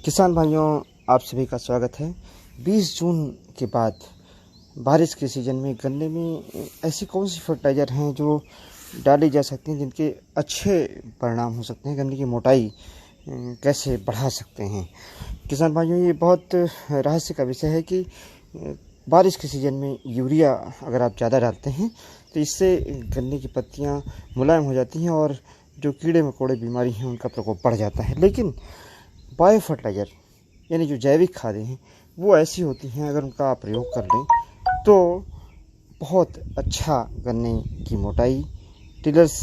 किसान भाइयों, आप सभी का स्वागत है। 20 जून के बाद बारिश के सीज़न में गन्ने में ऐसी कौन सी फर्टिलाइज़र हैं जो डाली जा सकती हैं जिनके अच्छे परिणाम हो सकते हैं, गन्ने की मोटाई कैसे बढ़ा सकते हैं। किसान भाइयों, ये बहुत रहस्य का विषय है कि बारिश के सीज़न में यूरिया अगर आप ज़्यादा डालते हैं तो इससे गन्ने की पत्तियां मुलायम हो जाती हैं और जो कीड़े मकोड़े बीमारी हैं उनका प्रकोप बढ़ जाता है। लेकिन बायो फर्टिलाइज़र यानी जो जैविक खादें हैं वो ऐसी होती हैं, अगर उनका आप प्रयोग कर लें तो बहुत अच्छा गन्ने की मोटाई, टिलर्स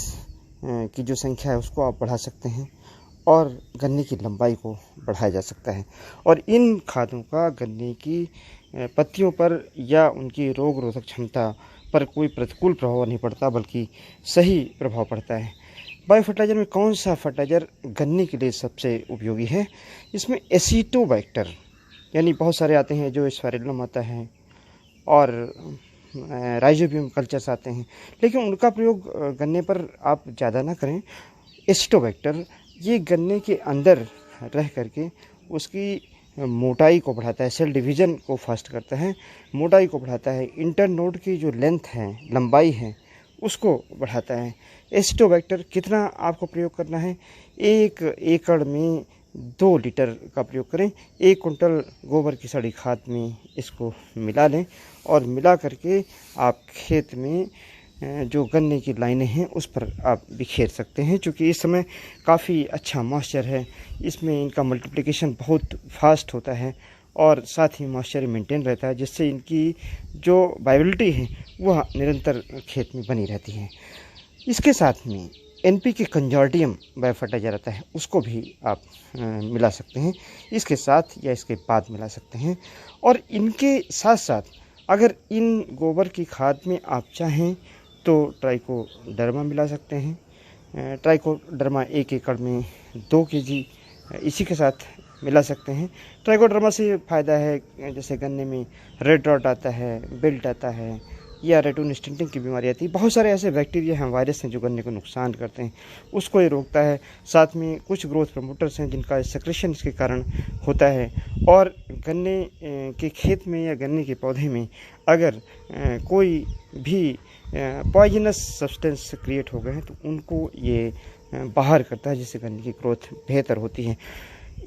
की जो संख्या है उसको आप बढ़ा सकते हैं और गन्ने की लंबाई को बढ़ाया जा सकता है। और इन खादों का गन्ने की पत्तियों पर या उनकी रोग रोधक क्षमता पर कोई प्रतिकूल प्रभाव नहीं पड़ता, बल्कि सही प्रभाव पड़ता है। बायो फर्टिलाइज़र में कौन सा फर्टिलाइज़र गन्ने के लिए सबसे उपयोगी है? इसमें एसिटोबैक्टर यानी बहुत सारे आते हैं, जो स्पाइरुलिनम आता है और राइजोबियम कल्चर्स आते हैं, लेकिन उनका प्रयोग गन्ने पर आप ज़्यादा ना करें। एसिटोबैक्टर ये गन्ने के अंदर रह करके उसकी मोटाई को बढ़ाता है, सेल डिवीज़न को फास्ट करता है, मोटाई को बढ़ाता है, इंटरनोड की जो लेंथ है, लंबाई है, उसको बढ़ाता है। एसिटोबैक्टर कितना आपको प्रयोग करना है? 1 एकड़ में 2 लीटर का प्रयोग करें। 1 कुंटल गोबर की सड़ी खाद में इसको मिला लें और मिला करके आप खेत में जो गन्ने की लाइनें हैं उस पर आप बिखेर सकते हैं। चूँकि इस समय काफ़ी अच्छा मॉइस्चर है, इसमें इनका मल्टीप्लिकेशन बहुत फास्ट होता है और साथ ही मॉइस्चर मेंटेन रहता है, जिससे इनकी जो वाइबिलिटी है वह निरंतर खेत में बनी रहती है। इसके साथ में NPK कंजोर्डियम बायो फर्टिलाइज़र आता है, उसको भी आप मिला सकते हैं। इसके साथ या इसके बाद मिला सकते हैं। और इनके साथ साथ अगर इन गोबर की खाद में आप चाहें तो ट्राइकोडर्मा मिला सकते हैं। ट्राइकोडर्मा 1 एकड़ में 2 kg इसी के साथ मिला सकते हैं। ट्राइकोडर्मा से फ़ायदा है, जैसे गन्ने में रेड रॉट आता है, बिल्ट आता है या रेटून स्टिंटिंग की बीमारी आती है। बहुत सारे ऐसे बैक्टीरिया हैं, वायरस हैं जो गन्ने को नुकसान करते हैं, उसको ये रोकता है। साथ में कुछ ग्रोथ प्रमोटर्स हैं जिनका सेक्रेशन इसके कारण होता है। और गन्ने के खेत में या गन्ने के पौधे में अगर कोई भी पॉइजनस सब्सटेंस क्रिएट हो गए हैं तो उनको ये बाहर करता है, जिससे गन्ने की ग्रोथ बेहतर होती है।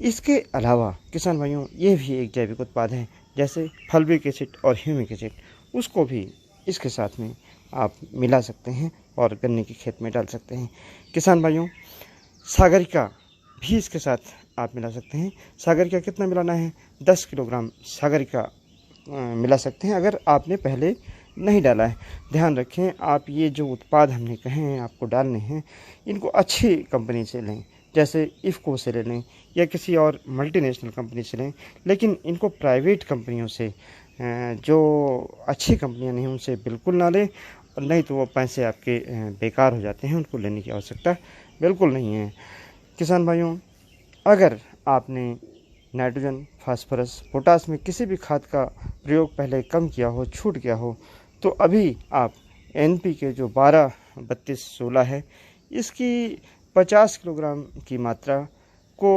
इसके अलावा किसान भाइयों, ये भी एक जैविक उत्पाद है, जैसे फल्विक एसिड और ह्यूमिक एसिड, उसको भी इसके साथ में आप मिला सकते हैं और गन्ने के खेत में डाल सकते हैं। किसान भाइयों, सागरिका भी इसके साथ आप मिला सकते हैं। सागरिका कितना मिलाना है? 10 किलोग्राम सागरिका मिला सकते हैं, अगर आपने पहले नहीं डाला है। ध्यान रखें, आप ये जो उत्पाद हमने कहे हैं आपको डालने हैं, इनको अच्छी कंपनी से लें, जैसे इफ़को से ले लें या किसी और मल्टीनेशनल कंपनी से लें, लेकिन इनको प्राइवेट कंपनियों से, जो अच्छी कंपनियां नहीं उनसे बिल्कुल ना लें, और नहीं तो वो पैसे आपके बेकार हो जाते हैं, उनको लेने की आवश्यकता बिल्कुल नहीं है। किसान भाइयों, अगर आपने नाइट्रोजन, फास्फोरस, पोटास में किसी भी खाद का प्रयोग पहले कम किया हो, छूट गया हो, तो अभी आप NPK जो 12-32-16 है, इसकी 50 किलोग्राम की मात्रा को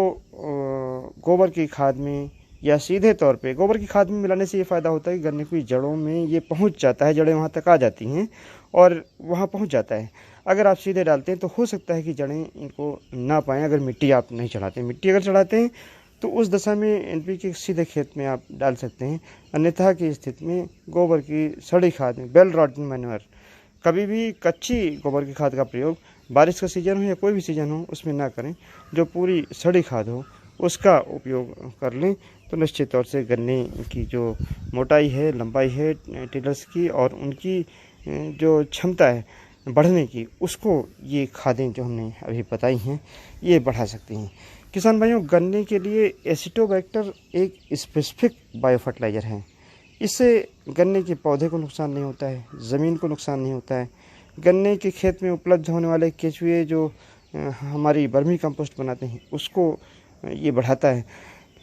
गोबर की खाद में या सीधे तौर पे गोबर की खाद में मिलाने से ये फ़ायदा होता है कि गन्ने की जड़ों में ये पहुंच जाता है, जड़ें वहां तक आ जाती हैं और वहां पहुंच जाता है। अगर आप सीधे डालते हैं तो हो सकता है कि जड़ें इनको ना पाएँ, अगर मिट्टी आप नहीं चढ़ाते। मिट्टी अगर चढ़ाते हैं तो उस दशा में NPK सीधे खेत में आप डाल सकते हैं। अन्यथा की स्थिति में गोबर की सड़ी खाद में, वेल रॉटन मैन्योर, कभी भी कच्ची गोबर की खाद का प्रयोग बारिश का सीज़न हो या कोई भी सीज़न हो उसमें ना करें। जो पूरी सड़ी खाद हो उसका उपयोग कर लें तो निश्चित तौर से गन्ने की जो मोटाई है, लंबाई है टिलर्स की, और उनकी जो क्षमता है बढ़ने की, उसको ये खादें जो हमने अभी बताई हैं ये बढ़ा सकती हैं। किसान भाइयों, गन्ने के लिए एसिटोबैक्टर एक स्पेसिफिक बायो फर्टिलाइज़र है। इससे गन्ने के पौधे को नुकसान नहीं होता है, ज़मीन को नुकसान नहीं होता है। गन्ने के खेत में उपलब्ध होने वाले केचुए जो हमारी वर्मी कंपोस्ट बनाते हैं उसको ये बढ़ाता है।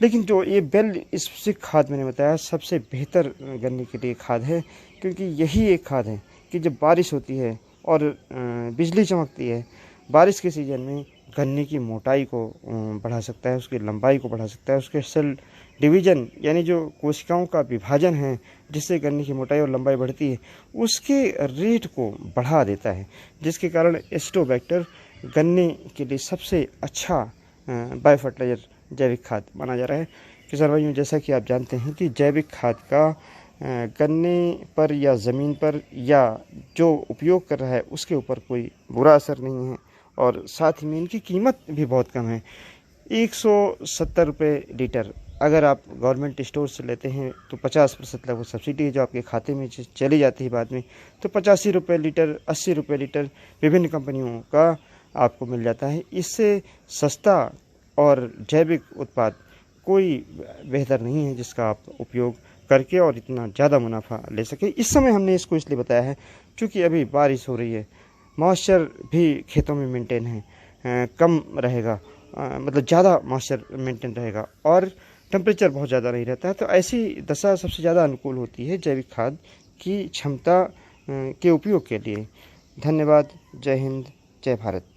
लेकिन जो ये बेल स्पेसिफिक खाद मैंने बताया सबसे बेहतर गन्ने के लिए खाद है, क्योंकि यही एक खाद है कि जब बारिश होती है और बिजली चमकती है, बारिश के सीज़न में गन्ने की मोटाई को बढ़ा सकता है, उसकी लंबाई को बढ़ा सकता है, उसके सेल डिवीज़न यानी जो कोशिकाओं का विभाजन है जिससे गन्ने की मोटाई और लंबाई बढ़ती है, उसके रेट को बढ़ा देता है, जिसके कारण एसिटोबैक्टर गन्ने के लिए सबसे अच्छा बायो फर्टिलाइज़र जैविक खाद माना जा रहा है। किसान भाइयों, जैसा कि आप जानते हैं कि जैविक खाद का गन्ने पर या ज़मीन पर या जो उपयोग कर रहा है उसके ऊपर कोई बुरा असर नहीं है, और साथ ही में इनकी कीमत भी बहुत कम है। 170 रुपये लीटर अगर आप गवर्नमेंट स्टोर से लेते हैं तो 50% लगभग सब्सिडी है जो आपके खाते में चली जाती है बाद में, तो 85 रुपये लीटर, 80 रुपये लीटर विभिन्न कंपनियों का आपको मिल जाता है। इससे सस्ता और जैविक उत्पाद कोई बेहतर नहीं है जिसका आप उपयोग करके और इतना ज़्यादा मुनाफा ले सके। इस समय हमने इसको इसलिए बताया है क्योंकि अभी बारिश हो रही है, मॉइस्चर भी खेतों में मेंटेन है, कम रहेगा, मतलब ज़्यादा मॉइस्चर मेंटेन रहेगा और टेम्परेचर बहुत ज़्यादा नहीं रहता है। तो ऐसी दशा सबसे ज़्यादा अनुकूल होती है जैविक खाद की क्षमता के उपयोग के लिए। धन्यवाद। जय हिंद, जय भारत।